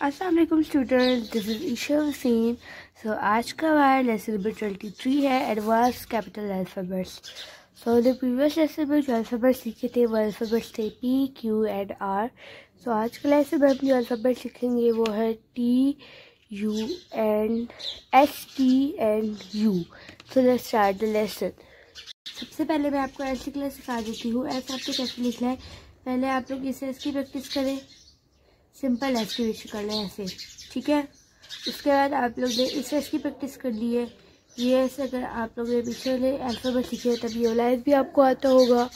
अस्सलाम वालेकुम student, this is Esha Hussain. So आज का हमारा लेसन नंबर 23 है advance capital alphabets. So the previous lesson में जो अल्फ़ाबेट्स सीखे थे वो अल्फ़ाबेट्स थे P, Q एंड R। सो आज के लेसन में हम जो अल्फ़ाबेट सीखेंगे वो है T, U and S, T and U। So let's start the lesson. सबसे पहले मैं आपको ऐसे क्लास सिखा देती हूँ। ऐसे आपको कैसे लिखना है, पहले आप लोग इसे इसकी प्रैक्टिस करें। सिंपल एस की विश कर लें ऐसे, ठीक है। उसके बाद आप लोग ने इस एस की प्रैक्टिस कर ली है। ये ऐसे अगर आप लोग ने पीछे वाले अल्फ़ाबेट सीखे तब ये वाला एस भी आपको आता होगा।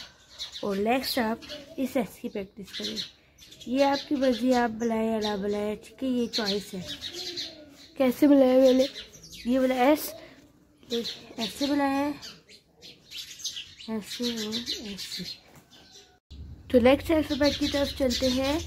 और नेक्स्ट आप इस एस की प्रैक्टिस करें। ये आपकी मर्जी, आप बुलाएं या ना बुलाएं, ठीक है, ये चॉइस है। कैसे बुलाएं, मैंने ये वाला एस ऐसे बुलाया है, ऐसे और ऐसे। तो नेक्स्ट अल्फ़ाबेट की तरफ चलते हैं।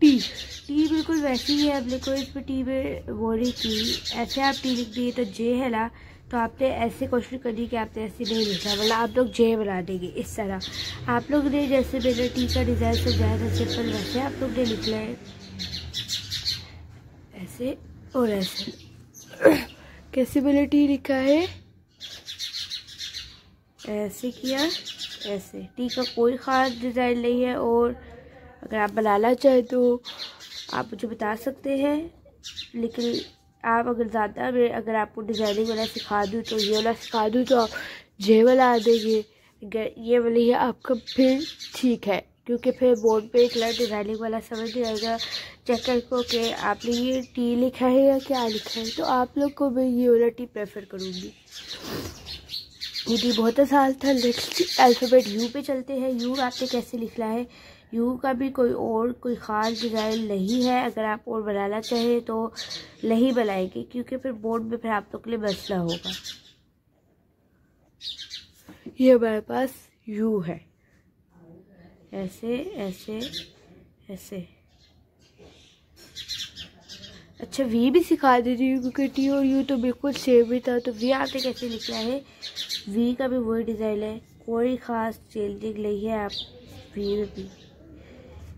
टी बिल्कुल वैसी ही है, अब देखो इस पर टी में वो नहीं की, ऐसे आप टी लिख दिए तो जे है ना, तो आपने ऐसे कोशिश करी कि आपने ऐसे नहीं लिखना, मतलब आप लोग जे बना देंगे इस तरह। आप लोग ने जैसे मैंने टी का डिज़ाइन समझाया था सिंपल, वैसे आप लोग ने लिखना है ऐसे और ऐसे। कैसे मैंने टी लिखा है, ऐसे किया, ऐसे। टी का कोई ख़ास डिज़ाइन नहीं है, और अगर आप बनाना चाहें तो आप मुझे बता सकते हैं, लेकिन आप अगर ज़्यादा अगर आपको डिज़ाइनिंग वाला सिखा दूँ तो ये वाला सिखा दूँ तो आप जे वाला आ देंगे। अगर ये वाला है आपका फिर ठीक है, क्योंकि फिर बोर्ड पे एक डिज़ाइनिंग वाला समझ नहीं आएगा। चेक करको कि आपने ये टी लिखा है या क्या लिखा है, तो आप लोग को मैं ये वाला टी प्रेफर करूँगी। ये टी बहुत आसान था। नेक्स्ट अल्फ़ाबेट यू पे चलते हैं। यू आपने कैसे लिखना है, यू का भी कोई ख़ास डिज़ाइन नहीं है। अगर आप और बनाना चाहें तो नहीं बनाएंगे, क्योंकि फिर बोर्ड में फिर आप लोग के लिए मसला होगा। ये हमारे पास यू है, ऐसे ऐसे ऐसे। अच्छा, वी भी सिखा दे रही हूँ, क्योंकि टी और यू तो बिल्कुल सेम ही था। तो वी आपने कैसे लिखना है, वी का भी वही डिज़ाइन है, कोई ख़ास चेंजिंग नहीं है। आप वी में भी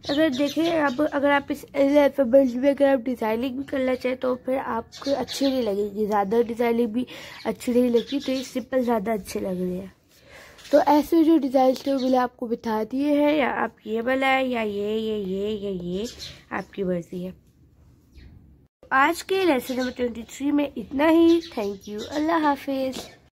अगर देखें, अब अगर आप इस अल्फ़ाबेट्स में अगर आप डिज़ाइनिंग भी करना चाहें तो फिर आपको अच्छी नहीं लगेगी, ज़्यादा डिज़ाइनिंग भी अच्छी नहीं लगती, तो ये सिंपल ज़्यादा अच्छे लग रहे हैं। तो ऐसे जो डिज़ाइन थे वो मैंने आपको बता दिए हैं, या आप ये बनाएं या ये आपकी मर्ज़ी है। आज के लेसन नंबर 23 में इतना ही। थैंक यू, अल्लाह हाफिज़।